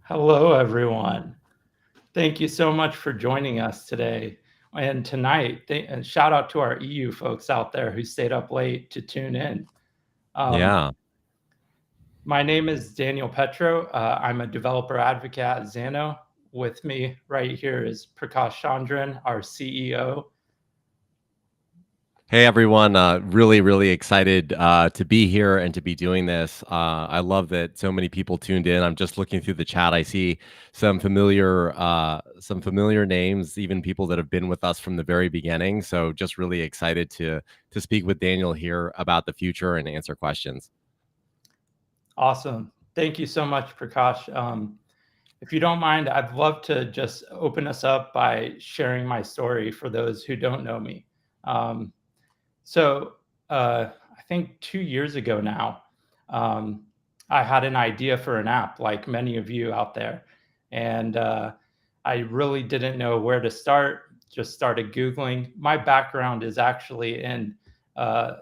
Hello, everyone. Thank you so much for joining us today and tonight. And shout out to our EU folks out there who stayed up late to tune in. Yeah. My name is Daniel Petro. I'm a developer advocate at Zano. With me right here is Prakash Chandran, our CEO. Hey, everyone. Really excited to be here and to be doing this. I love that so many people tuned in. I'm just looking through the chat. I see some familiar names, even people that have been with us from the very beginning. So just really excited to speak with Daniel here about the future and answer questions. Awesome. Thank you so much, Prakash. If you don't mind, I'd love to just open us up by sharing my story for those who don't know me. So I think 2 years ago now, I had an idea for an app like many of you out there. And I really didn't know where to start, just started Googling. My background is actually in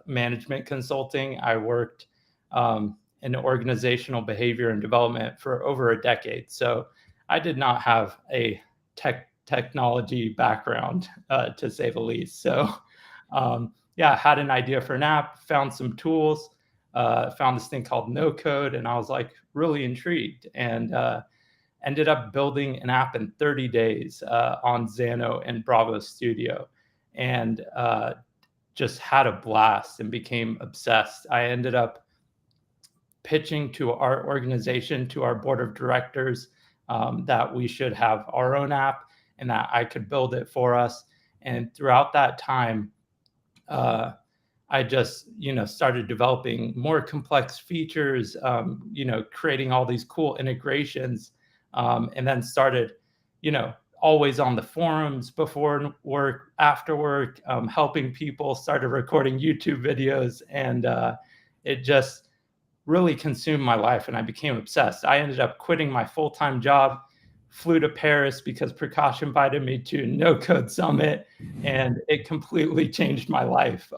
management consulting. I worked in organizational behavior and development for over a decade. So I did not have a technology background, to say the least. So yeah, I had an idea for an app, found some tools, found this thing called no code, and I was like really intrigued and ended up building an app in 30 days on Xano and Bravo Studio, and just had a blast and became obsessed. I ended up pitching to our organization, to our board of directors, that we should have our own app and that I could build it for us. And throughout that time, I just, started developing more complex features, creating all these cool integrations, and then started, always on the forums before work, after work, helping people, started recording YouTube videos, and it just really consumed my life, and I became obsessed. I ended up quitting my full-time job, flew to Paris because Prakash invited me to No Code Summit, and it completely changed my life.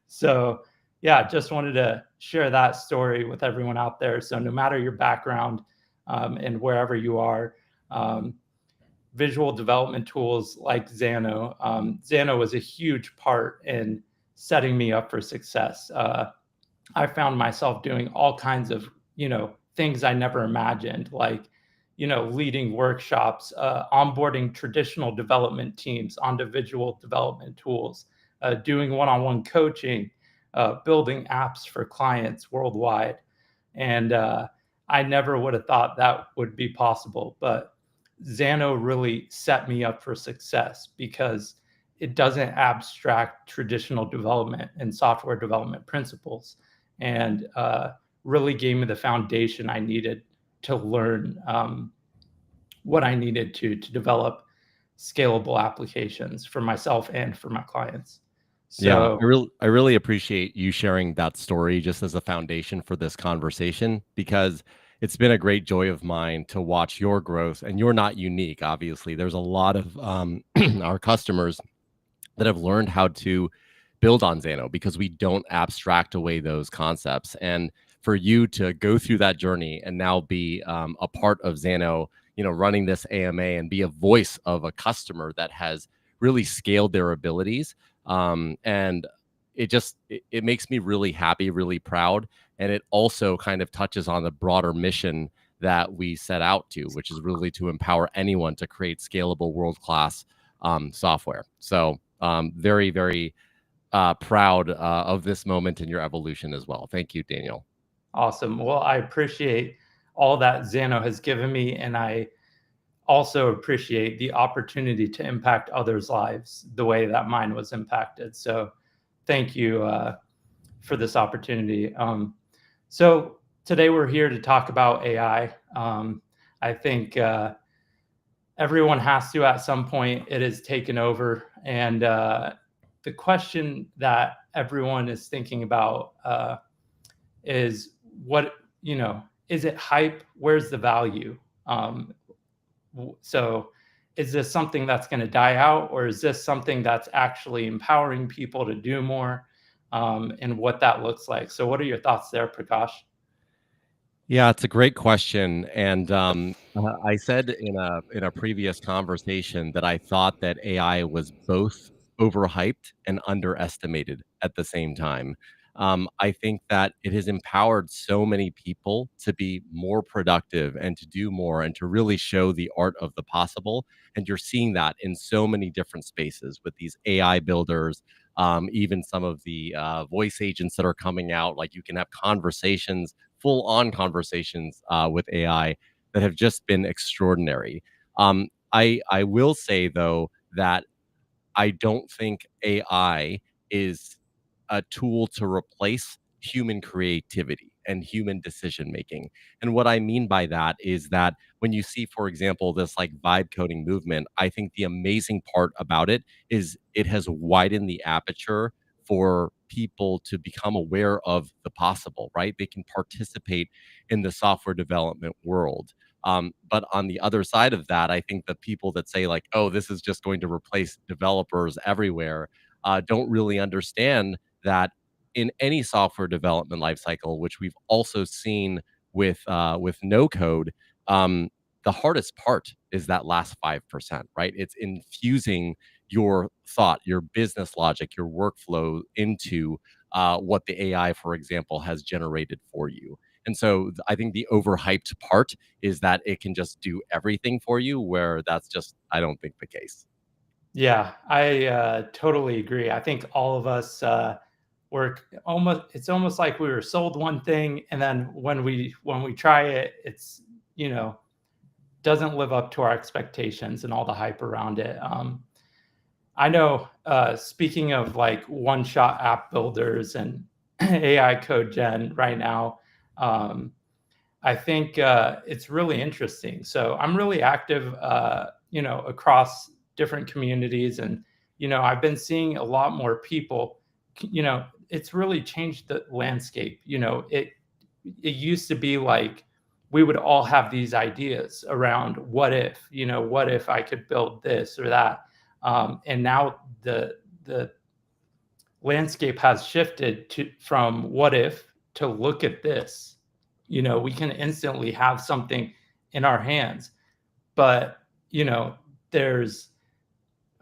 So yeah, just wanted to share that story with everyone out there. So no matter your background and wherever you are, visual development tools like Xano, Xano was a huge part in setting me up for success. I found myself doing all kinds of, things I never imagined, like, leading workshops, onboarding traditional development teams onto visual development tools, doing one-on-one coaching, building apps for clients worldwide. And I never would have thought that would be possible, but Xano really set me up for success because it doesn't abstract traditional development and software development principles, and really gave me the foundation I needed to learn what I needed to develop scalable applications for myself and for my clients. Yeah, So I really appreciate you sharing that story just as a foundation for this conversation, because it's been a great joy of mine to watch your growth. And you're not unique, obviously. There's a lot of our customers that have learned how to build on Xano because we don't abstract away those concepts. And for you to go through that journey and now be a part of Xano, running this AMA and be a voice of a customer that has really scaled their abilities. And it makes me really happy, really proud, and it also kind of touches on the broader mission that we set out to, which is really to empower anyone to create scalable, world class software. So very, very proud of this moment in your evolution as well. Thank you, Daniel. Awesome. Well, I appreciate all that Xano has given me, and I also appreciate the opportunity to impact others' lives the way that mine was impacted. So thank you for this opportunity. So today we're here to talk about AI. I think everyone has to at some point. It has taken over. And the question that everyone is thinking about is what, is it hype? Where's the value? So is this something that's going to die out, or is this something that's actually empowering people to do more, and what that looks like? So what are your thoughts there, Prakash? Yeah, it's a great question, and I said in a previous conversation that I thought that AI was both overhyped and underestimated at the same time. I think that it has empowered so many people to be more productive and to do more and to really show the art of the possible. And you're seeing that in so many different spaces with these AI builders, even some of the voice agents that are coming out. Like you can have conversations, full on conversations with AI that have just been extraordinary. I will say though that I don't think AI is a tool to replace human creativity and human decision making. And what I mean by that is that when you see, for example, this like vibe coding movement, I think the amazing part about it is it has widened the aperture for people to become aware of the possible, right? They can participate in the software development world. But on the other side of that, I think the people that say like, "Oh, this is just going to replace developers everywhere," don't really understand that in any software development lifecycle, which we've also seen with no code, um, the hardest part is that last 5%, right? It's infusing your thought, your business logic, your workflow into what the AI, for example, has generated for you. And so I think the overhyped part is that it can just do everything for you, where that's just, I don't think, the case. Yeah, I totally agree. I think all of us it's almost like we were sold one thing, and then when we try it, it's, you know, doesn't live up to our expectations and all the hype around it. I know, speaking of like one-shot app builders and AI code gen right now, I think it's really interesting. So I'm really active, across different communities, and I've been seeing a lot more people. It's really changed the landscape. It used to be like we would all have these ideas around what if I could build this or that, and now the landscape has shifted from what if to look at this. We can instantly have something in our hands, but there's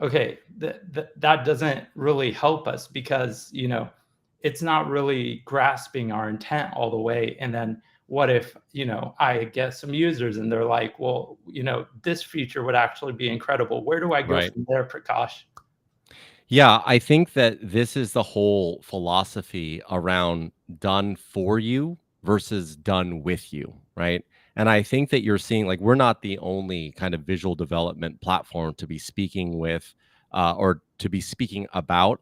okay, that doesn't really help us because it's not really grasping our intent all the way. And then what if I get some users and they're like, well, this feature would actually be incredible. Where do I go Right. from there, Prakash? Yeah, I think that this is the whole philosophy around done for you versus done with you, right? And I think that you're seeing like we're not the only kind of visual development platform to be speaking with or to be speaking about.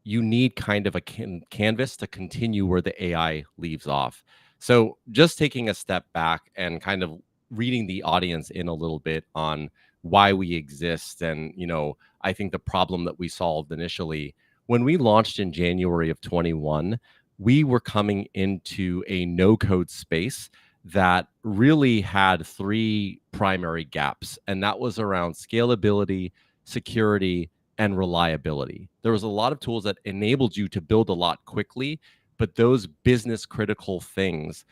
You need kind of a canvas to continue where the AI leaves off. So, just taking a step back and kind of reading the audience in a little bit on why we exist, and I think the problem that we solved initially when we launched in January of 21, we were coming into a no code space that really had three primary gaps, and that was around scalability, security, and reliability. There was a lot of tools that enabled you to build a lot quickly, but those business critical things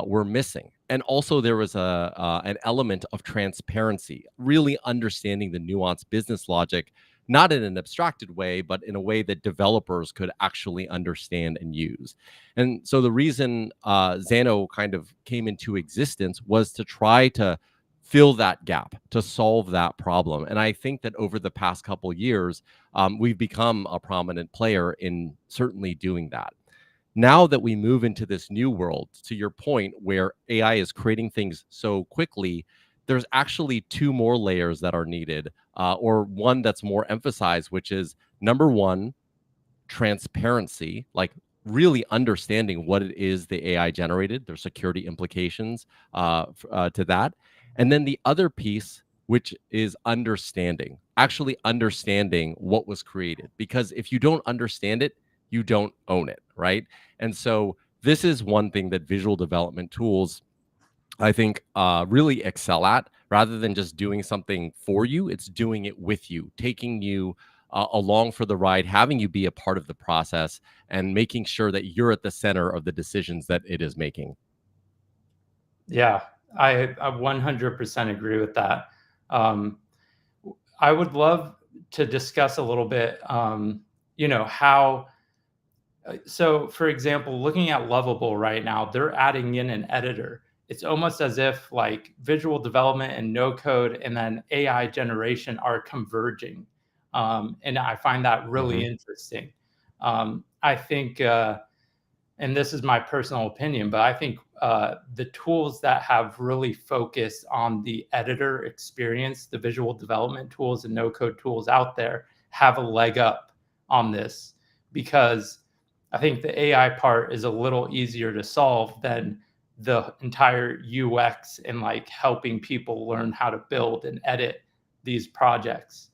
were missing. And also, there was an element of transparency, really understanding the nuanced business logic not in an abstracted way, but in a way that developers could actually understand and use. And so the reason Xano kind of came into existence was to try to fill that gap, to solve that problem. And I think that over the past couple years, we've become a prominent player in certainly doing that. Now that we move into this new world, to your point, where AI is creating things so quickly, there's actually two more layers that are needed, or one that's more emphasized, which is number one, transparency, like really understanding what it is the AI generated, there's security implications to that. And then the other piece, which is understanding, actually understanding what was created. Because if you don't understand it, you don't own it, right? And so this is one thing that visual development tools, I think, really excel at. Rather than just doing something for you, it's doing it with you, taking you along for the ride, having you be a part of the process, and making sure that you're at the center of the decisions that it is making. Yeah, I 100% agree with that. I would love to discuss a little bit, how. So, for example, looking at Lovable right now, they're adding in an editor. It's almost as if like visual development and no code and then AI generation are converging. And I find that really interesting. I think, and this is my personal opinion, but I think the tools that have really focused on the editor experience, the visual development tools and no code tools out there have a leg up on this, because I think the AI part is a little easier to solve than the entire UX and like helping people learn how to build and edit these projects.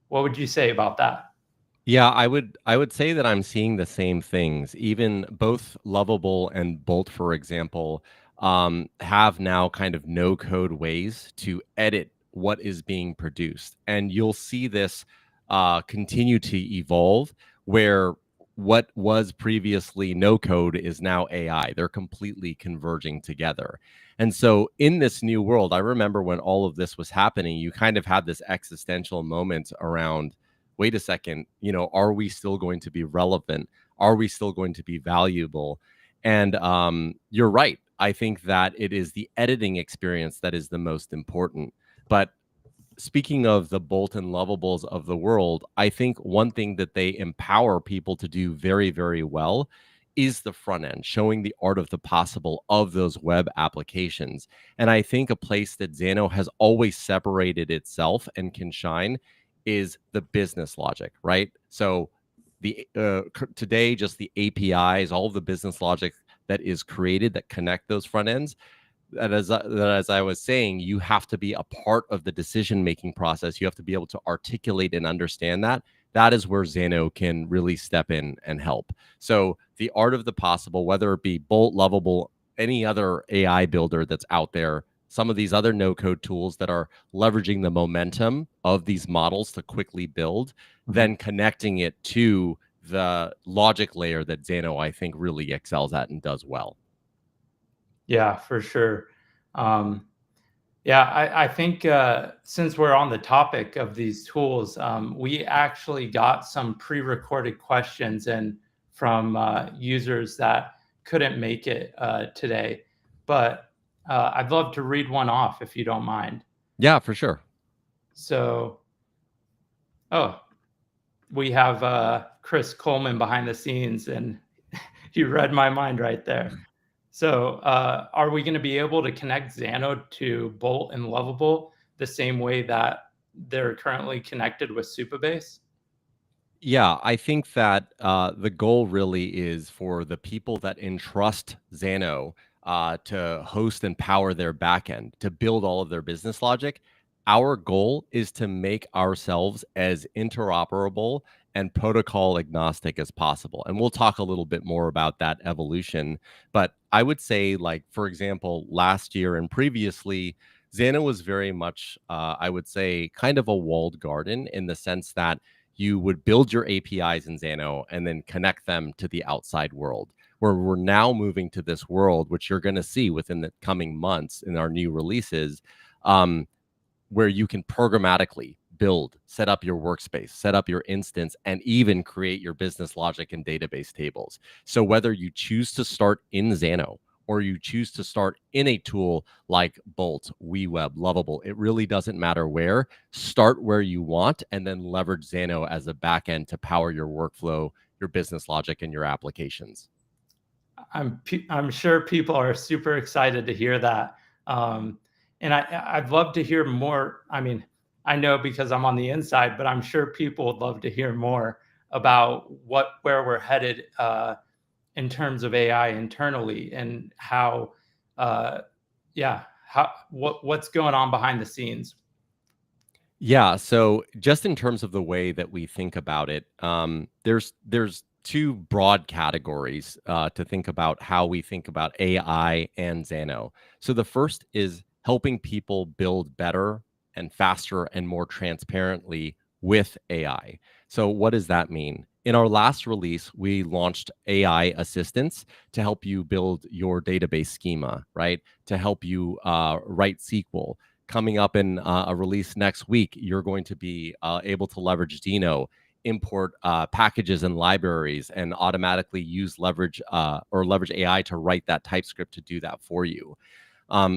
What would you say about that? Yeah, I would say that I'm seeing the same things. Even both Lovable and Bolt, for example, have now kind of no code ways to edit what is being produced, and you'll see this continue to evolve, where what was previously no code is now AI. They're completely converging together. And so in this new world, I remember when all of this was happening, you kind of had this existential moment around, wait a second, are we still going to be relevant? Are we still going to be valuable? And you're right. I think that it is the editing experience that is the most important. But speaking of the Bolt and Lovables of the world, I think one thing that they empower people to do very, very well is the front end, showing the art of the possible of those web applications. And I think a place that Xano has always separated itself and can shine is the business logic, right? So today, just the APIs, all of the business logic that is created that connect those front ends, that as I was saying, you have to be a part of the decision making process. You have to be able to articulate and understand that. That is where Xano can really step in and help. So the art of the possible, whether it be Bolt, Lovable, any other AI builder that's out there, some of these other no code tools that are leveraging the momentum of these models to quickly build, then connecting it to the logic layer that Xano, I think, really excels at and does well. Yeah, for sure. I think since we're on the topic of these tools, we actually got some pre-recorded questions in from users that couldn't make it today. But I'd love to read one off if you don't mind. Yeah, for sure. So, oh, we have Chris Coleman behind the scenes, and you read my mind right there. So, are we going to be able to connect Xano to Bolt and Lovable the same way that they're currently connected with Supabase? Yeah, I think that the goal really is for the people that entrust Xano to host and power their backend, to build all of their business logic. Our goal is to make ourselves as interoperable and protocol agnostic as possible. And we'll talk a little bit more about that evolution. But I would say, like, for example, last year and previously, Xano was very much, I would say, kind of a walled garden, in the sense that you would build your APIs in Xano and then connect them to the outside world. Where we're now moving to this world, which you're going to see within the coming months in our new releases, where you can programmatically build, set up your workspace, set up your instance, and even create your business logic and database tables. So whether you choose to start in Xano or you choose to start in a tool like Bolt, WeWeb, Lovable, it really doesn't matter where. Start where you want and then leverage Xano as a backend to power your workflow, your business logic, and your applications. I'm sure people are super excited to hear that. And I'd love to hear more. I mean, I know because I'm on the inside, but I'm sure people would love to hear more about where we're headed in terms of AI internally and how, yeah, what's going on behind the scenes. Yeah. So just in terms of the way that we think about it, there's two broad categories to think about how we think about AI and Xano. So the first is helping people build better and faster and more transparently with AI. So what does that mean? In our last release, we launched AI assistants to help you build your database schema, right? To help you write SQL. Coming up in a release next week, you're going to be able to leverage Dino, import packages and libraries, and automatically use leverage AI to write that TypeScript to do that for you.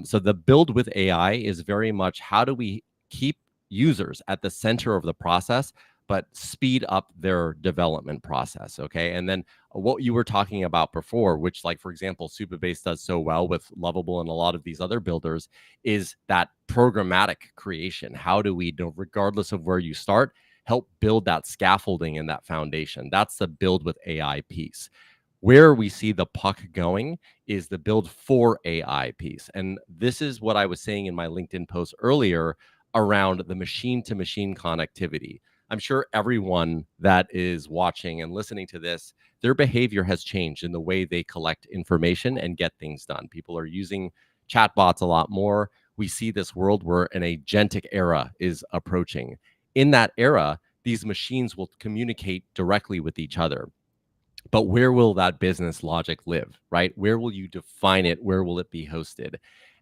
So the build with AI is very much how do we keep users at the center of the process, but speed up their development process. Okay. And then what you were talking about before, which, like, for example, Supabase does so well with Lovable and a lot of these other builders, is that programmatic creation. How do we, regardless of where you start, help build that scaffolding and that foundation? That's the build with AI piece. Where we see the puck going is the build for AI piece. And this is what I was saying in my LinkedIn post earlier around the machine to machine connectivity. I'm sure everyone that is watching and listening to this, their behavior has changed in the way they collect information and get things done. People are using chatbots a lot more. We see this world where an agentic era is approaching. In that era, these machines will communicate directly with each other. But where will that business logic live, right? Where will you define it? Where will it be hosted?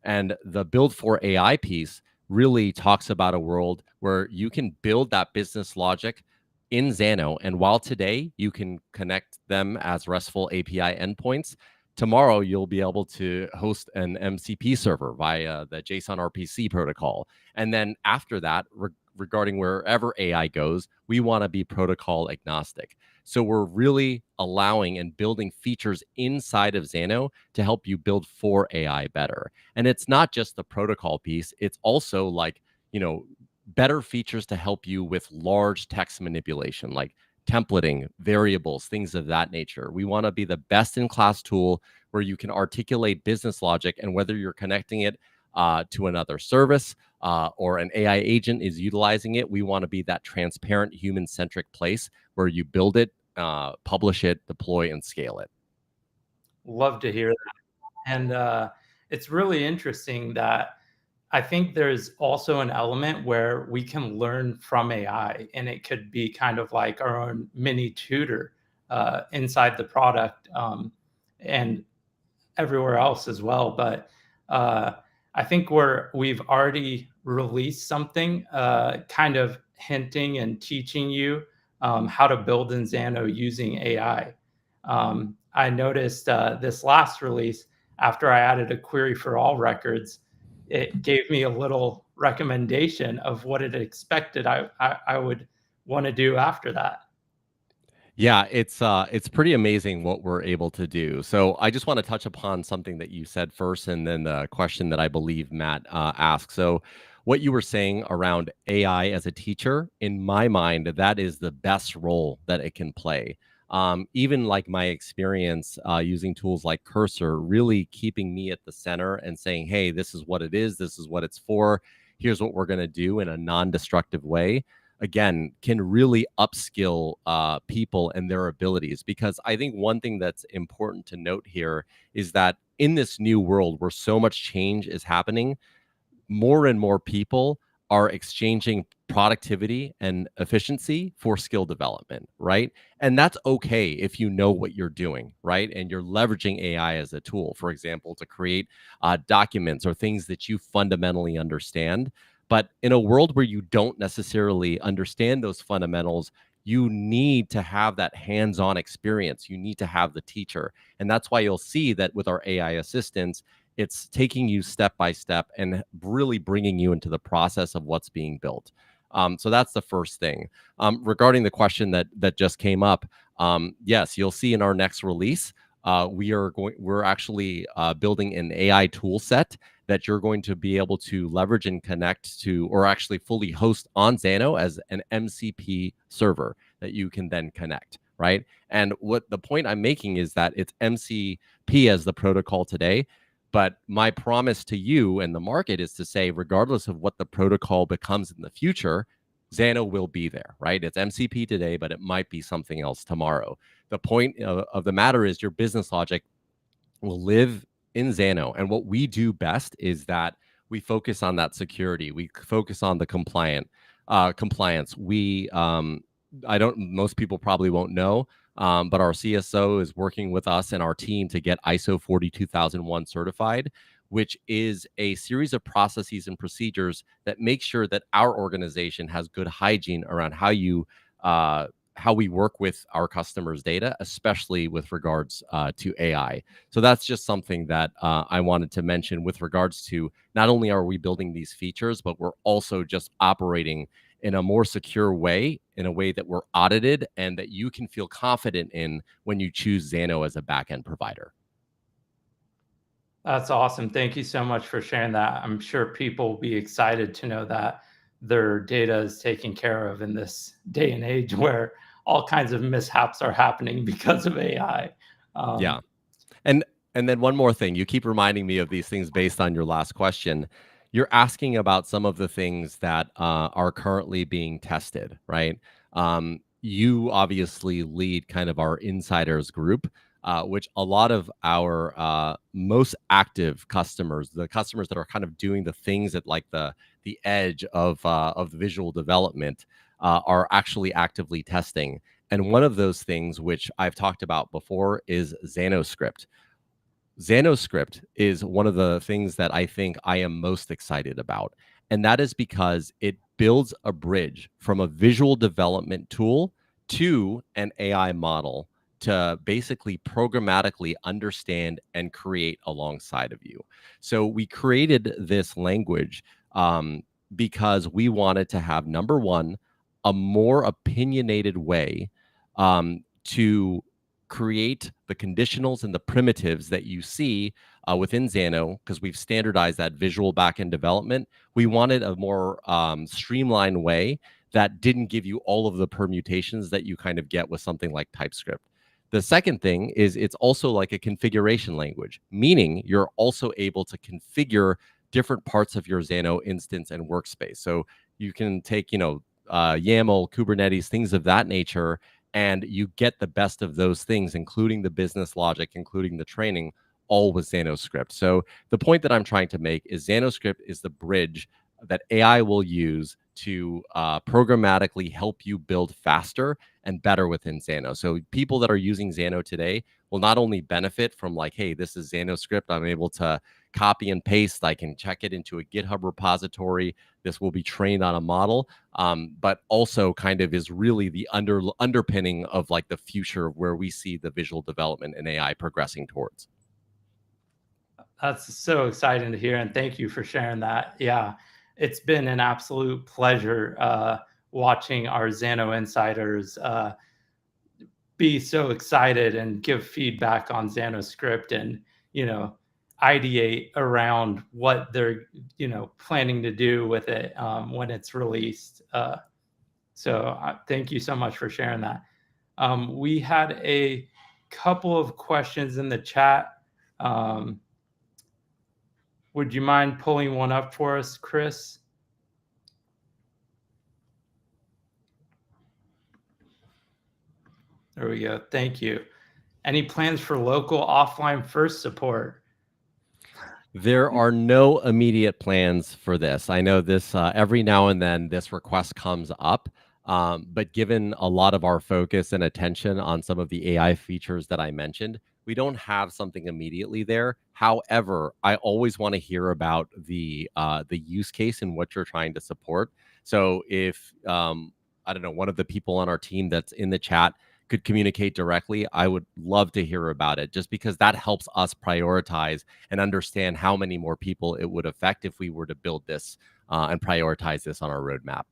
And the build for AI piece really talks about a world where you can build that business logic in Xano. And while today you can connect them as RESTful API endpoints, tomorrow you'll be able to host an MCP server via the JSON RPC protocol. And then after that, regarding wherever AI goes, we want to be protocol agnostic. So we're really allowing and building features inside of Xano to help you build for AI better. And it's not just the protocol piece, it's also like, better features to help you with large text manipulation, like templating, variables, things of that nature. We want to be the best in class tool where you can articulate business logic, and whether you're connecting it to another service or an AI agent is utilizing it, we want to be that transparent, human-centric place where you build it, publish it, deploy, and scale it. Love to hear that. And it's really interesting that I think there's also an element where we can learn from AI, and it could be kind of like our own mini tutor inside the product and everywhere else as well. But I think we've already released something kind of hinting and teaching you how to build in Xano using AI. I noticed this last release, after I added a query for all records, it gave me a little recommendation of what it expected I would want to do after that. Yeah, it's pretty amazing what we're able to do. So I just want to touch upon something that you said first, and then the question that I believe Matt asked. So what you were saying around AI as a teacher, in my mind, that is the best role that it can play. Even like my experience using tools like Cursor, really keeping me at the center and saying, hey, this is what it is, this is what it's for, here's what we're going to do in a non-destructive way, again, can really upskill people and their abilities. Because I think one thing that's important to note here is that in this new world where so much change is happening, more and more people are exchanging productivity and efficiency for skill development, right? And that's okay if you know what you're doing, right? And you're leveraging AI as a tool, for example, to create documents or things that you fundamentally understand. But in a world where you don't necessarily understand those fundamentals, you need to have that hands-on experience. You need to have the teacher. And that's why you'll see that with our AI assistants, it's taking you step by step and really bringing you into the process of what's being built. So that's the first thing. Regarding the question that just came up, yes, you'll see in our next release, we're actually building an AI tool set that you're going to be able to leverage and connect to, or actually fully host on Xano as an MCP server that you can then connect, right? And what the point I'm making is that it's MCP as the protocol today, but my promise to you and the market is to say, regardless of what the protocol becomes in the future, Xano will be there, right? It's MCP today, but it might be something else tomorrow. The point of the matter is your business logic will live in Xano. And what we do best is that we focus on that security. We focus on the compliance. Most people probably won't know, but our CSO is working with us and our team to get ISO 42001 certified, which is a series of processes and procedures that make sure that our organization has good hygiene around how we work with our customers' data, especially with regards to AI. So that's just something that I wanted to mention with regards to not only are we building these features, but we're also just operating in a more secure way, in a way that we're audited and that you can feel confident in when you choose Xano as a backend provider. That's awesome. Thank you so much for sharing that. I'm sure people will be excited to know that their data is taken care of in this day and age where all kinds of mishaps are happening because of AI. Yeah. And then one more thing, you keep reminding me of these things based on your last question. You're asking about some of the things that are currently being tested, right? You obviously lead kind of our insiders group, which a lot of our most active customers, the customers that are kind of doing the things at like the edge of the visual development, are actually actively testing. And one of those things, which I've talked about before, is Xanoscript. Xanoscript is one of the things that I think I am most excited about. And that is because it builds a bridge from a visual development tool to an AI model to basically programmatically understand and create alongside of you. So we created this language because we wanted to have, number one, a more opinionated way to create the conditionals and the primitives that you see within Xano, because we've standardized that visual backend development. We wanted a more streamlined way that didn't give you all of the permutations that you kind of get with something like TypeScript. The second thing is it's also like a configuration language, meaning you're also able to configure different parts of your Xano instance and workspace. So you can take, YAML, Kubernetes, things of that nature, and you get the best of those things, including the business logic, including the training, all with Xanoscript. So the point that I'm trying to make is Xanoscript is the bridge that AI will use to programmatically help you build faster and better within Xano. So people that are using Xano today will not only benefit from like, hey, this is Xanoscript, I'm able to copy and paste, I can check it into a GitHub repository, this will be trained on a model, but also kind of is really the underpinning of like the future of where we see the visual development and AI progressing towards. That's so exciting to hear, and thank you for sharing that. Yeah, it's been an absolute pleasure watching our Xano insiders be so excited and give feedback on Xanoscript and, ideate around what they're, planning to do with it when it's released. So thank you so much for sharing that. We had a couple of questions in the chat. Would you mind pulling one up for us, Chris? There we go. Thank you. Any plans for local offline first support? There are no immediate plans for this. I know this every now and then this request comes up, but given a lot of our focus and attention on some of the AI features that I mentioned, we don't have something immediately there. However, I always want to hear about the use case and what you're trying to support. So if I don't know, one of the people on our team that's in the chat could communicate directly, I would love to hear about it, just because that helps us prioritize and understand how many more people it would affect if we were to build this and prioritize this on our roadmap.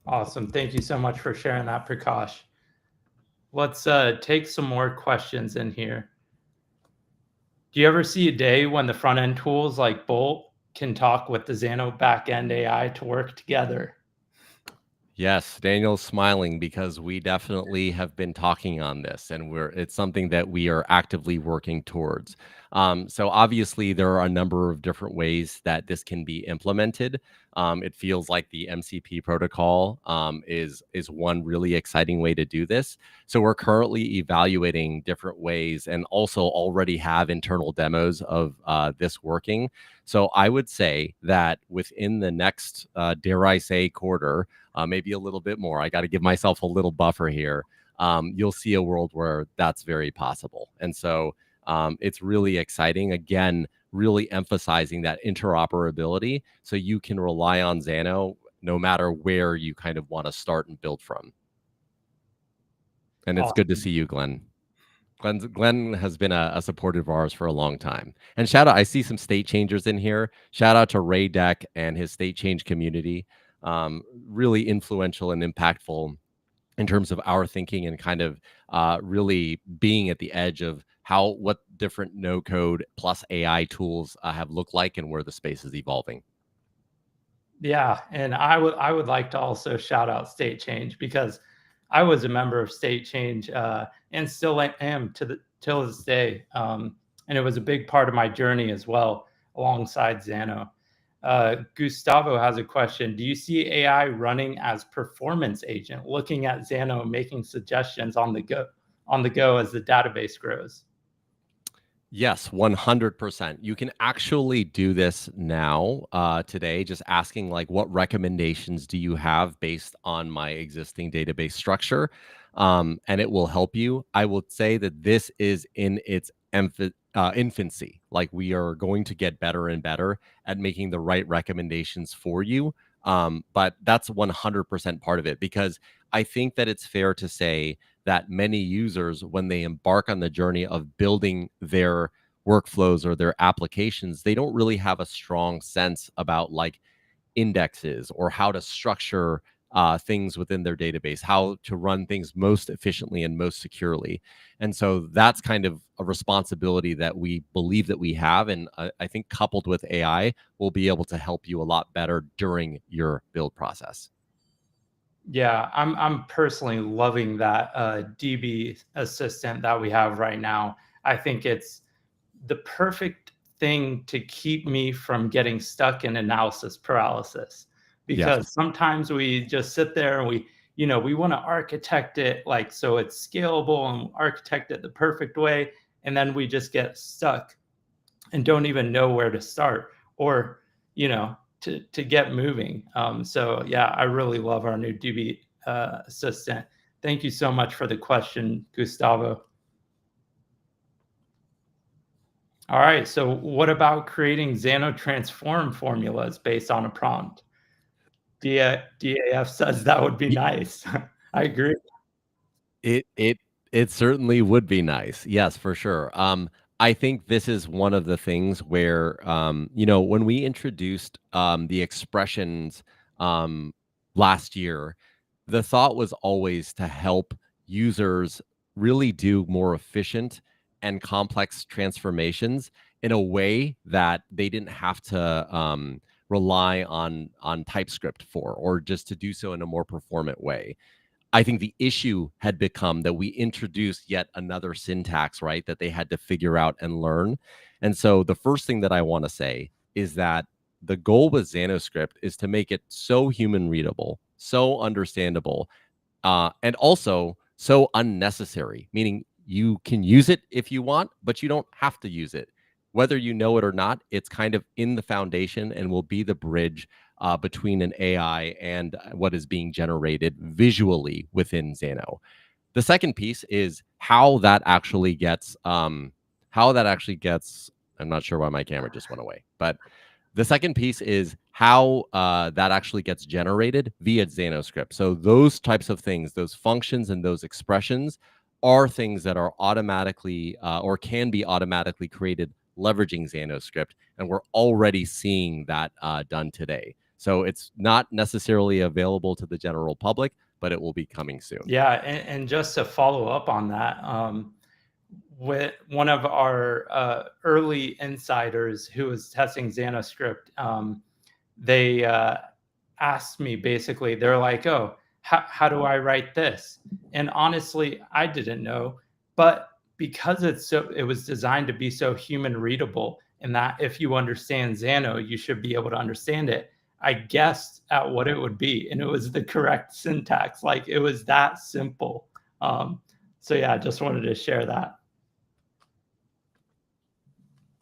Awesome. Thank you so much for sharing that, Prakash. Let's take some more questions in here. Do you ever see a day when the front end tools like Bolt can talk with the Xano backend AI to work together? Yes, Daniel's smiling because we definitely have been talking on this, and it's something that we are actively working towards. So obviously, there are a number of different ways that this can be implemented. It feels like the MCP protocol is one really exciting way to do this. So we're currently evaluating different ways, and also already have internal demos of this working. So I would say that within the next, dare I say, quarter, maybe a little bit more. I got to give myself a little buffer here. You'll see a world where that's very possible. And so it's really exciting. Again, really emphasizing that interoperability so you can rely on Xano no matter where you kind of want to start and build from. And it's good to see you, Glenn. Glenn has been a supporter of ours for a long time. And shout out, I see some state changers in here. Shout out to Ray Deck and his state change community. Really influential and impactful in terms of our thinking, and kind of really being at the edge of what different no code plus AI tools have looked like, and where the space is evolving. Yeah, and I would like to also shout out State Change, because I was a member of State Change and still am till this day, and it was a big part of my journey as well, alongside Xano. Gustavo has a question. Do you see AI running as performance agent, looking at Xano, making suggestions on the go as the database grows? Yes, 100%. You can actually do this now, today, just asking like, what recommendations do you have based on my existing database structure? And it will help you. I would say that this is in its infancy. Like, we are going to get better and better at making the right recommendations for you. But that's 100% part of it, because I think that it's fair to say that many users, when they embark on the journey of building their workflows or their applications, they don't really have a strong sense about like indexes, or how to structure things within their database, how to run things most efficiently and most securely. And so that's kind of a responsibility that we believe that we have. And I think coupled with AI, we'll be able to help you a lot better during your build process. Yeah, I'm personally loving that DB assistant that we have right now. I think it's the perfect thing to keep me from getting stuck in analysis paralysis, because Yes. sometimes we just sit there and we want to architect it like so it's scalable and architect it the perfect way, and then we just get stuck and don't even know where to start, or to get moving. So yeah, I really love our new DB assistant. Thank you so much for the question, Gustavo. All right, so what about creating Xano transform formulas based on a prompt? DAF says that would be nice. I agree. It it it certainly would be nice. Yes, for sure. I think this is one of the things where, when we introduced the expressions last year, the thought was always to help users really do more efficient and complex transformations in a way that they didn't have to rely on TypeScript for, or just to do so in a more performant way. I think the issue had become that we introduced yet another syntax, right, that they had to figure out and learn. And so the first thing that I want to say is that the goal with Xanoscript is to make it so human readable, so understandable, and also so unnecessary, meaning you can use it if you want, but you don't have to use it. Whether you know it or not, it's kind of in the foundation and will be the bridge between an AI and what is being generated visually within Xano. The second piece is how that actually gets, I'm not sure why my camera just went away, but the second piece is how that actually gets generated via Xanoscript. So those types of things, those functions and those expressions are things that are automatically or can be automatically created leveraging Xanoscript. And we're already seeing that done today. So it's not necessarily available to the general public, but it will be coming soon. Yeah, and just to follow up on that, with one of our early insiders who was testing Xanoscript, they asked me basically, they're like, oh, how do I write this? And honestly, I didn't know, but because it was designed to be so human readable, and that if you understand Xano, you should be able to understand it. I guessed at what it would be, and it was the correct syntax. Like it was that simple. So yeah, I just wanted to share that.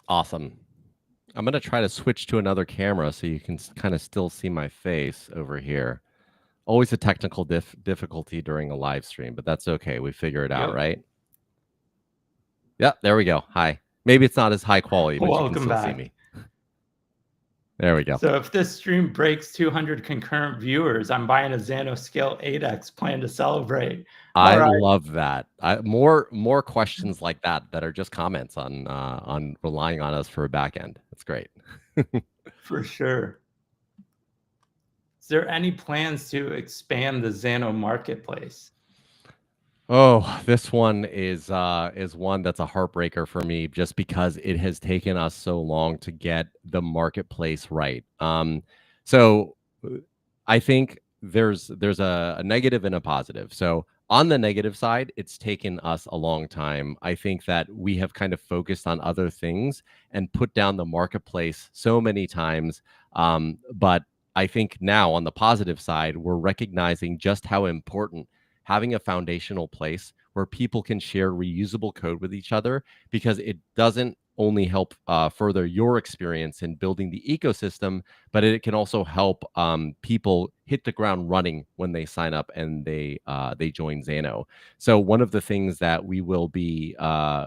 Awesome. I'm going to try to switch to another camera so you can kind of still see my face over here. Always a technical difficulty during a live stream, but that's okay. We figure it out, right? Yeah, there we go. Hi. Maybe it's not as high quality, but you can still see me. There we go. So if this stream breaks 200 concurrent viewers, I'm buying a Xano Scale 8X plan to celebrate. I love that. More questions like that are just comments on relying on us for a backend. That's great. For sure. Is there any plans to expand the Xano marketplace? Oh, this one is one that's a heartbreaker for me, just because it has taken us so long to get the marketplace right. So I think there's a negative and a positive. So on the negative side, it's taken us a long time. I think that we have kind of focused on other things and put down the marketplace so many times. But I think now on the positive side, we're recognizing just how important having a foundational place where people can share reusable code with each other, because it doesn't only help further your experience in building the ecosystem, but it can also help people hit the ground running when they sign up and they join Xano. So one of the things that we will be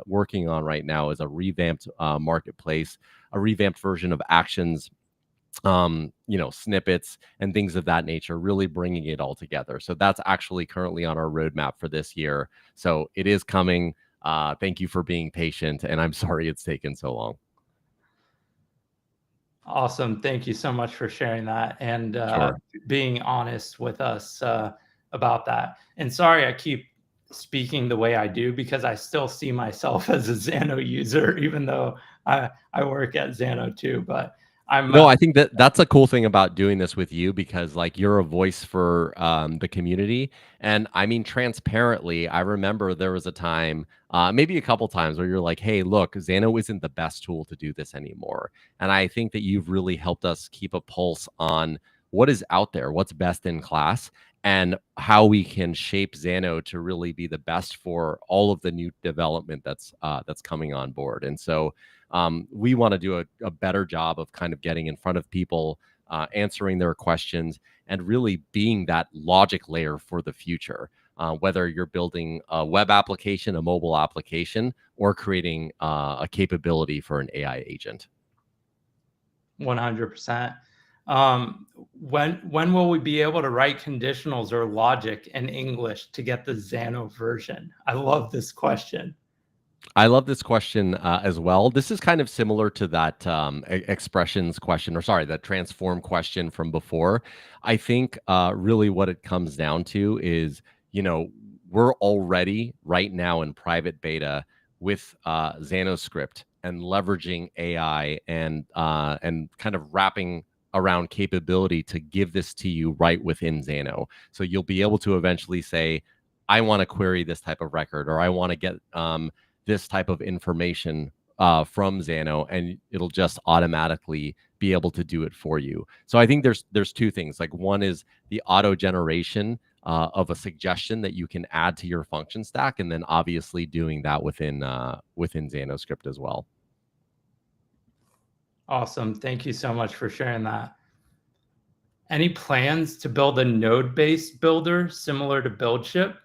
working on right now is a revamped marketplace, a revamped version of actions, snippets and things of that nature, really bringing it all together. So that's actually currently on our roadmap for this year. So it is coming. Thank you for being patient, and I'm sorry it's taken so long. Awesome. Thank you so much for sharing that and Sure. being honest with us about that. And sorry, I keep speaking the way I do, because I still see myself as a Xano user, even though I work at Xano too. But No, I think that's a cool thing about doing this with you, because like you're a voice for the community. And I mean, transparently, I remember there was a time, maybe a couple times, where you're like, hey, look, Xano isn't the best tool to do this anymore. And I think that you've really helped us keep a pulse on what is out there, what's best in class, and how we can shape Xano to really be the best for all of the new development that's coming on board. And so we want to do a better job of kind of getting in front of people, answering their questions, and really being that logic layer for the future. Whether you're building a web application, a mobile application, or creating a capability for an AI agent. 100%. When will we be able to write conditionals or logic in English to get the Xano version? I love this question. I love this question as well. This is kind of similar to that expressions question, or sorry, that transform question from before. I think really what it comes down to is, we're already right now in private beta with Xanoscript and leveraging AI and kind of wrapping around capability to give this to you right within Xano. So you'll be able to eventually say, I want to query this type of record, or I want to get this type of information from Xano, and it'll just automatically be able to do it for you. So I think there's two things. Like, one is the auto generation of a suggestion that you can add to your function stack, and then obviously doing that within Xanoscript as well. Awesome. Thank you so much for sharing that. Any plans to build a node-based builder similar to BuildShip?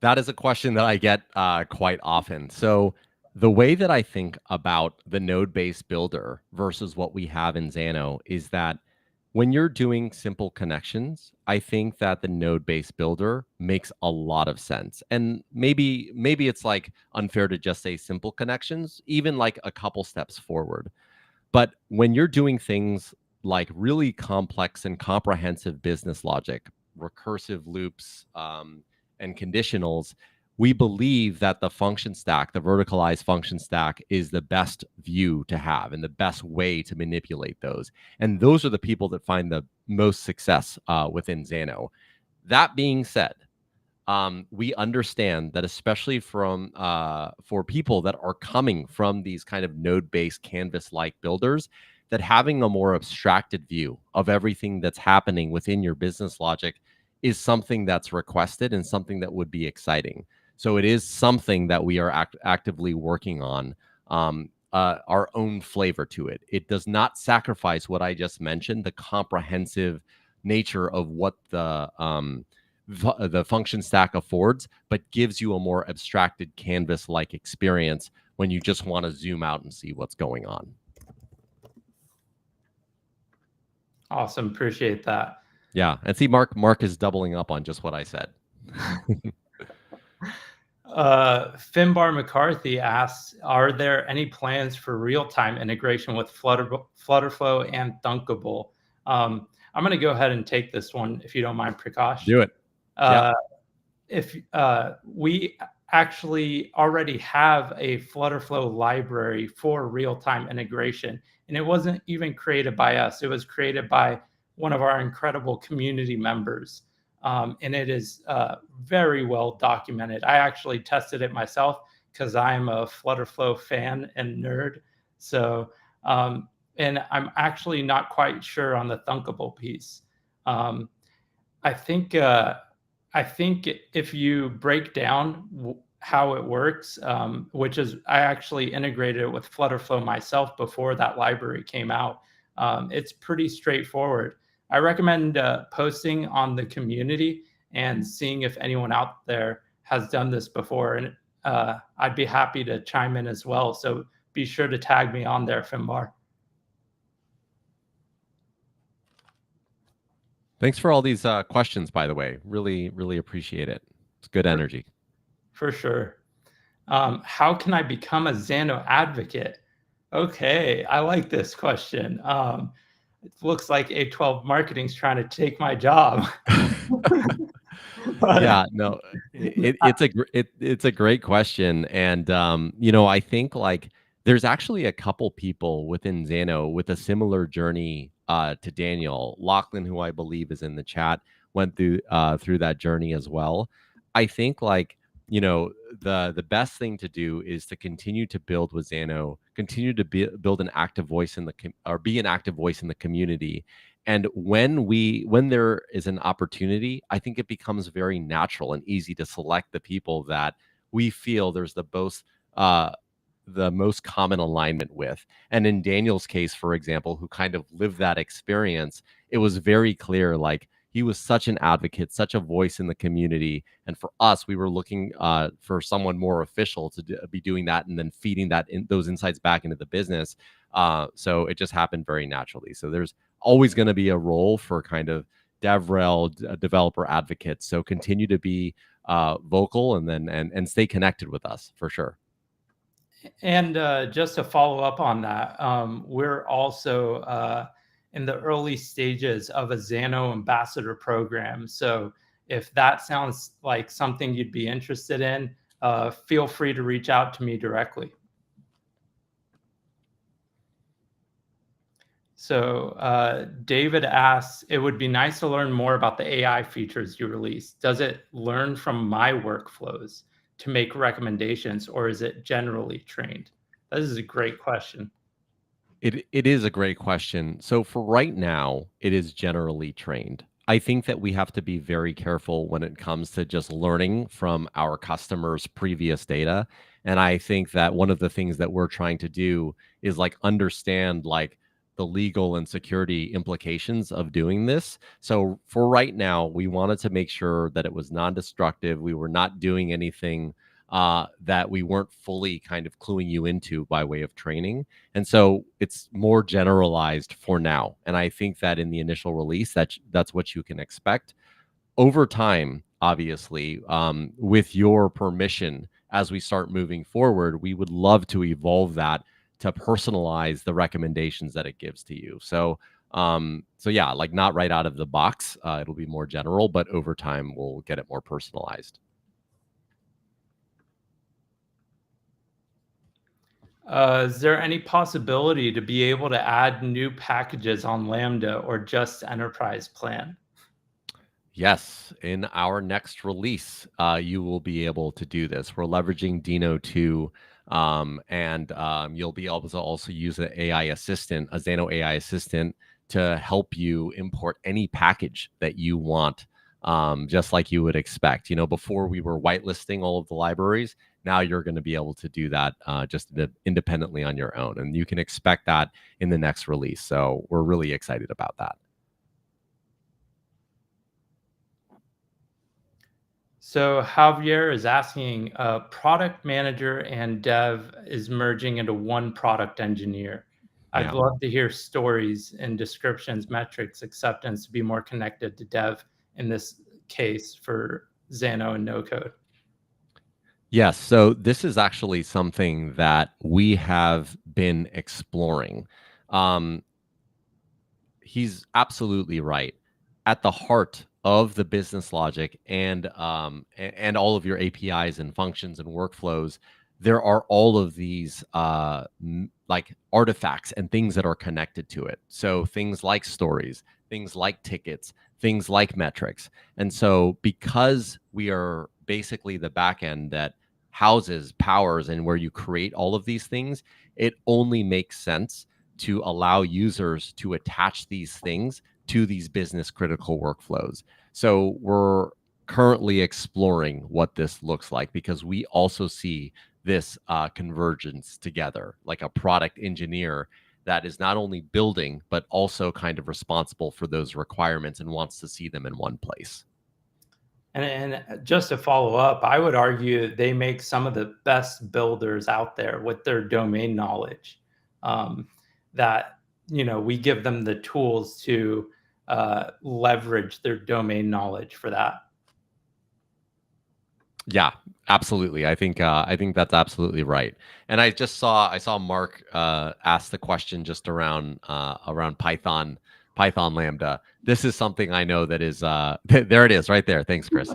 That is a question that I get quite often. So the way that I think about the node-based builder versus what we have in Xano is that when you're doing simple connections, I think that the node-based builder makes a lot of sense. And maybe it's like unfair to just say simple connections, even like a couple steps forward. But when you're doing things like really complex and comprehensive business logic, recursive loops, and conditionals, we believe that the function stack, the verticalized function stack, is the best view to have and the best way to manipulate those. And those are the people that find the most success within Xano. That being said, we understand that especially from for people that are coming from these kind of node-based canvas-like builders, that having a more abstracted view of everything that's happening within your business logic is something that's requested and something that would be exciting. So it is something that we are actively working on, our own flavor to it. It does not sacrifice what I just mentioned, the comprehensive nature of what the function stack affords, but gives you a more abstracted canvas-like experience when you just want to zoom out and see what's going on. Awesome. Appreciate that. Yeah. And see, Mark is doubling up on just what I said. Finbar McCarthy asks, are there any plans for real-time integration with Flutterflow and Thunkable? I'm going to go ahead and take this one, if you don't mind, Prakash. Do it. Yeah. If we actually already have a Flutterflow library for real-time integration, and it wasn't even created by us. It was created by one of our incredible community members. And it is very well documented. I actually tested it myself because I'm a Flutterflow fan and nerd. So, and I'm actually not quite sure on the Thunkable piece. I think if you break down how it works, which is I actually integrated it with Flutterflow myself before that library came out. It's pretty straightforward. I recommend posting on the community and seeing if anyone out there has done this before. And I'd be happy to chime in as well. So be sure to tag me on there, Finbar. Thanks for all these questions, by the way. Really, really appreciate it. It's good energy. For sure. How can I become a Xano advocate? Okay, I like this question. It looks like A12 Marketing's trying to take my job. Yeah, no, it's a great question, and I think like there's actually a couple people within Xano with a similar journey to Daniel Lachlan, who I believe is in the chat, went through that journey as well. I think like the best thing to do is to continue to build with Xano, continue to build an active voice in be an active voice in the community. And when there is an opportunity, I think it becomes very natural and easy to select the people that we feel there's the most common alignment with. And in Daniel's case, for example, who kind of lived that experience, it was very clear, like he was such an advocate, such a voice in the community. And for us, we were looking for someone more official to be doing that and then feeding those insights back into the business. So it just happened very naturally. So there's always going to be a role for kind of DevRel developer advocates. So continue to be vocal and stay connected with us for sure. And just to follow up on that, we're also in the early stages of a Xano ambassador program. So if that sounds like something you'd be interested in, feel free to reach out to me directly. So David asks, it would be nice to learn more about the AI features you released. Does it learn from my workflows to make recommendations, or is it generally trained? This is a great question. It is a great question. So for right now, it is generally trained. I think that we have to be very careful when it comes to just learning from our customers' previous data. And I think that one of the things that we're trying to do is like understand like the legal and security implications of doing this. So for right now, we wanted to make sure that it was non-destructive. We were not doing anything that we weren't fully kind of cluing you into by way of training. And so it's more generalized for now. And I think that in the initial release, that's what you can expect. Over time, obviously, with your permission, as we start moving forward, we would love to evolve that to personalize the recommendations that it gives to you. So yeah, like not right out of the box. It'll be more general, but over time, we'll get it more personalized. Is there any possibility to be able to add new packages on Lambda or just Enterprise plan? Yes, in our next release, you will be able to do this. We're leveraging Dino 2, and you'll be able to also use an AI assistant, a Xano AI assistant, to help you import any package that you want, just like you would expect. You know, before we were whitelisting all of the libraries, now you're going to be able to do that just independently on your own, and you can expect that in the next release. So we're really excited about that. So Javier is asking, product manager and dev is merging into one product engineer. I'd Yeah. love to hear stories and descriptions, metrics, acceptance to be more connected to dev in this case for Xano and no code. Yes. So this is actually something that we have been exploring. Um, he's absolutely right. At the heart of the business logic and all of your APIs and functions and workflows, there are all of these like artifacts and things that are connected to it. So things like stories, things like tickets, things like metrics. And so because we are basically the backend that houses, powers, and where you create all of these things, it only makes sense to allow users to attach these things to these business critical workflows. So we're currently exploring what this looks like because we also see this convergence together, like a product engineer that is not only building, but also kind of responsible for those requirements and wants to see them in one place. And just to follow up, I would argue they make some of the best builders out there with their domain knowledge. That we give them the tools to leverage their domain knowledge for that. Yeah, absolutely. I think that's absolutely right. And I saw Mark ask the question just around Python Lambda. This is something I know that is there it is right there. Thanks, Chris.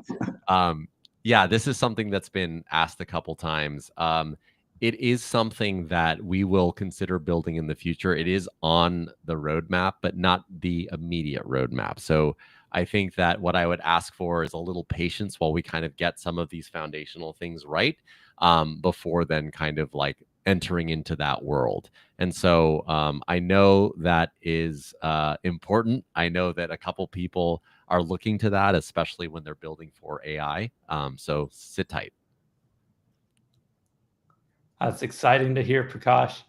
Um, yeah, this is something that's been asked a couple times. It is something that we will consider building in the future. It is on the roadmap, but not the immediate roadmap. So I think that what I would ask for is a little patience while we kind of get some of these foundational things right before then kind of like entering into that world. And so I know that is important. I know that a couple people are looking to that, especially when they're building for AI. So sit tight. That's exciting to hear, Prakash.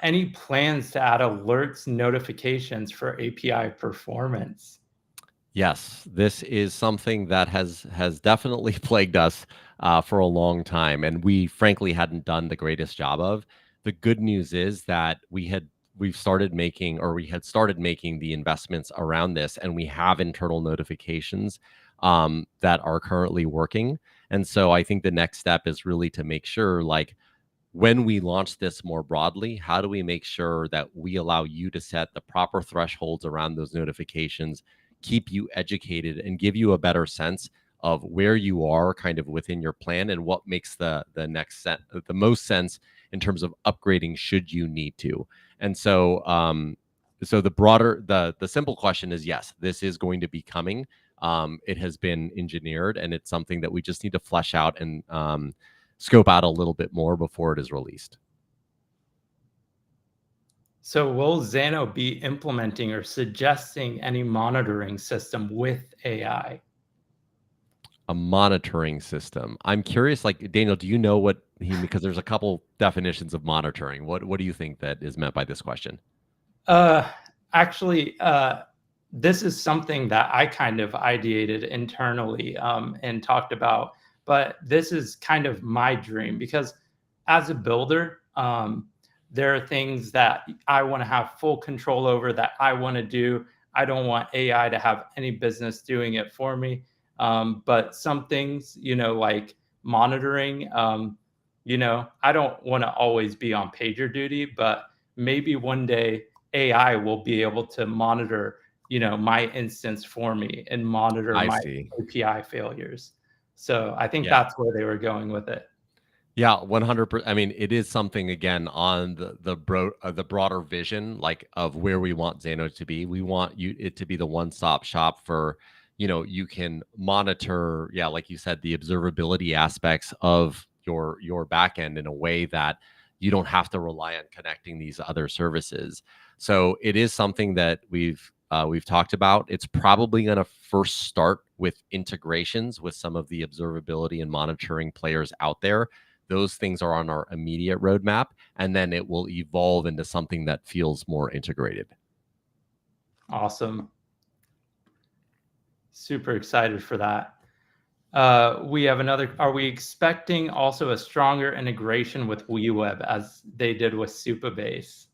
Any plans to add alerts, notifications for API performance? Yes, this is something that has definitely plagued us for a long time, and we frankly hadn't done the greatest job of. The good news is that we've started making, or we had started making the investments around this, and we have internal notifications that are currently working. And so I think the next step is really to make sure, like, when we launch this more broadly, how do we make sure that we allow you to set the proper thresholds around those notifications, keep you educated, and give you a better sense of where you are kind of within your plan and what makes the most sense in terms of upgrading should you need to. And so so the simple question is yes, this is going to be coming. It has been engineered and it's something that we just need to flesh out and scope out a little bit more before it is released. So will Xano be implementing or suggesting any monitoring system with AI? A monitoring system. I'm curious, like Daniel, do you know what he, because there's a couple definitions of monitoring. What do you think that is meant by this question? Uh, actually, this is something that I kind of ideated internally and talked about, but this is kind of my dream because as a builder, there are things that I want to have full control over that I want to do. I don't want AI to have any business doing it for me. But some things, like monitoring, I don't want to always be on pager duty, but maybe one day AI will be able to monitor, my instance for me and monitor I my see. API failures. So I think Yeah. that's where they were going with it. Yeah, 100%. I mean, it is something again on the broader vision, like of where we want Zano to be. We want it to be the one-stop shop for, you can monitor, yeah, like you said, the observability aspects of your backend in a way that you don't have to rely on connecting these other services. So it is something that we've talked about. It's probably going to first start with integrations with some of the observability and monitoring players out there. Those things are on our immediate roadmap, and then it will evolve into something that feels more integrated. Awesome. Super excited for that. We have another. Are we expecting also a stronger integration with WeWeb as they did with Supabase?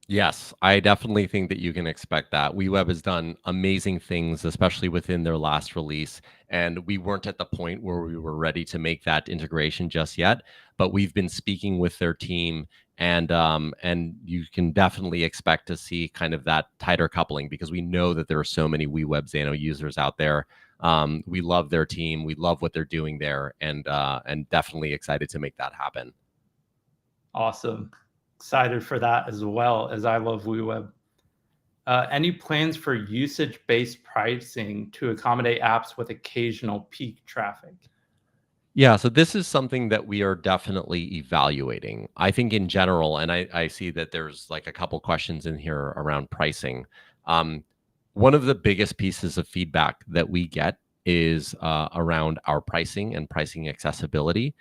Yes, I definitely think that you can expect that. WeWeb has done amazing things, especially within their last release. And we weren't at the point where we were ready to make that integration just yet, but we've been speaking with their team, and you can definitely expect to see kind of that tighter coupling because we know that there are so many WeWeb Xano users out there. We love their team, we love what they're doing there, and definitely excited to make that happen. Awesome. Excited for that as well as I love WeWeb. Any plans for usage-based pricing to accommodate apps with occasional peak traffic? Yeah, so this is something that we are definitely evaluating. I think in general, and I see that there's like a couple questions in here around pricing. Um, One of the biggest pieces of feedback that we get is around our pricing and pricing accessibility.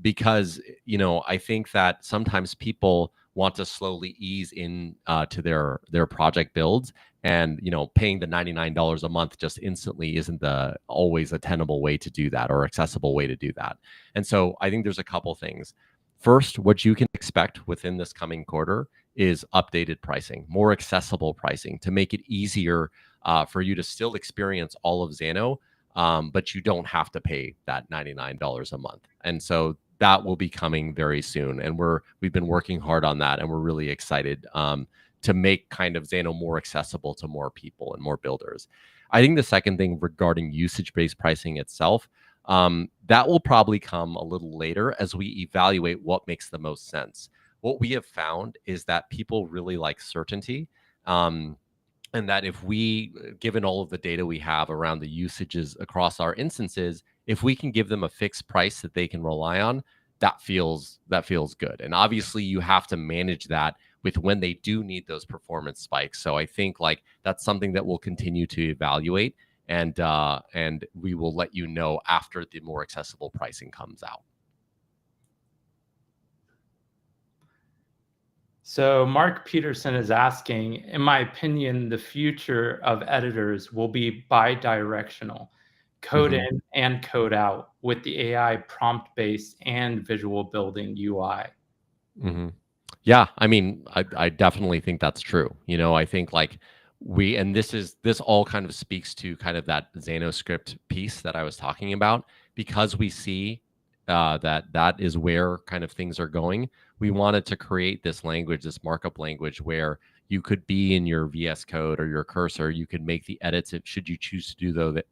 Because, I think that sometimes people want to slowly ease in to their project builds, and paying the $99 a month just instantly isn't the always a tenable way to do that or accessible way to do that. And so I think there's a couple things. First, what you can expect within this coming quarter is updated pricing, more accessible pricing to make it easier for you to still experience all of Xano, but you don't have to pay that $99 a month. And so that will be coming very soon, and we've been working hard on that, and we're really excited to make kind of Xano more accessible to more people and more builders. I think the second thing regarding usage-based pricing itself, that will probably come a little later as we evaluate what makes the most sense. What we have found is that people really like certainty. And that if we, given all of the data we have around the usages across our instances, if we can give them a fixed price that they can rely on, that feels good. And obviously you have to manage that with when they do need those performance spikes. So I think like that's something that we'll continue to evaluate, and we will let you know after the more accessible pricing comes out. So Mark Peterson is asking, in my opinion, the future of editors will be bi-directional, code Mhm. in and code out with the AI prompt-based and visual building UI. Mhm. Yeah, I mean, I definitely think that's true. I think like and this all kind of speaks to kind of that Xanoscript piece that I was talking about, because we see that is where kind of things are going. We wanted to create this language, this markup language, where you could be in your VS Code or your cursor, you could make the edits if should you choose to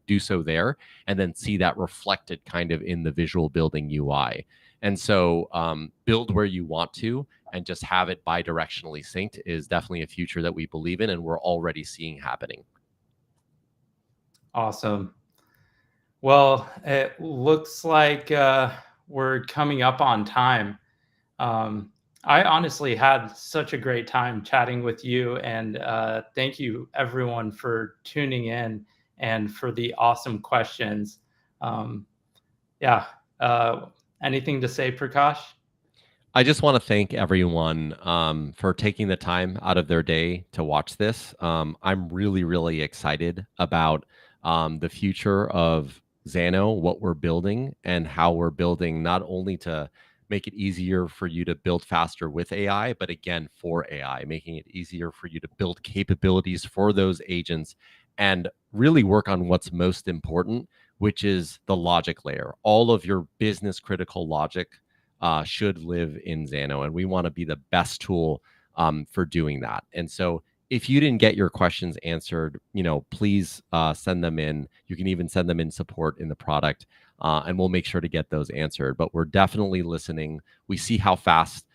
do so there, and then see that reflected kind of in the visual building UI. And so build where you want to and just have it bi-directionally synced is definitely a future that we believe in and we're already seeing happening. Awesome. Well, it looks like we're coming up on time. Um, I honestly had such a great time chatting with you, and thank you everyone for tuning in and for the awesome questions. Yeah. Anything to say, Prakash? I just want to thank everyone for taking the time out of their day to watch this. I'm really, really excited about the future of Xano, what we're building, and how we're building not only to make it easier for you to build faster with AI, but again, for AI, making it easier for you to build capabilities for those agents and really work on what's most important, which is the logic layer. All of your business critical logic should live in Xano, and we want to be the best tool for doing that. And so, if you didn't get your questions answered, please send them in. You can even send them in support in the product, and we'll make sure to get those answered. But we're definitely listening. We see how fast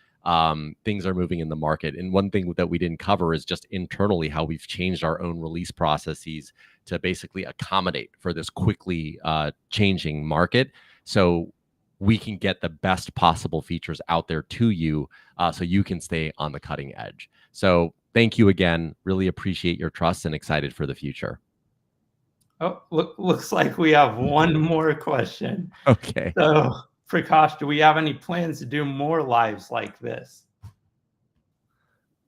things are moving in the market, and one thing that we didn't cover is just internally how we've changed our own release processes to basically accommodate for this quickly changing market. So we can get the best possible features out there to you so you can stay on the cutting edge. So thank you again. Really appreciate your trust and excited for the future. Oh, looks like we have one more question. Okay. So, Prakash, do we have any plans to do more lives like this?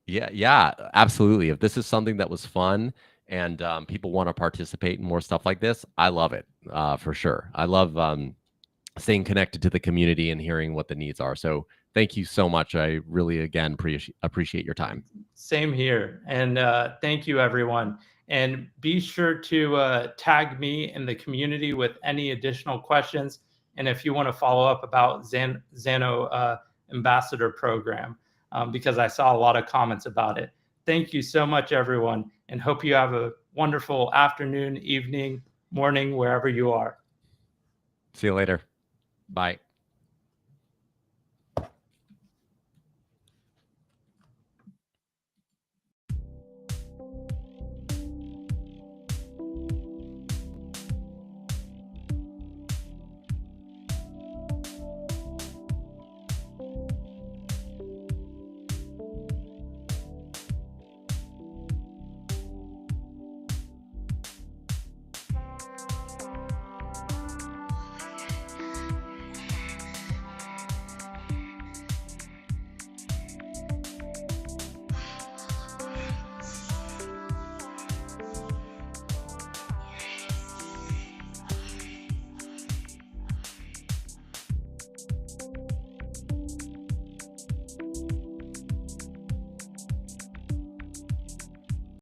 Yeah, absolutely. If this is something that was fun and people want to participate in more stuff like this, I love it for sure. I love staying connected to the community and hearing what the needs are. So thank you so much. I really, again, appreciate your time. Same here. And thank you, everyone. And be sure to tag me in the community with any additional questions. And if you want to follow up about Xano Ambassador Program, because I saw a lot of comments about it. Thank you so much, everyone, and hope you have a wonderful afternoon, evening, morning, wherever you are. See you later. Bye.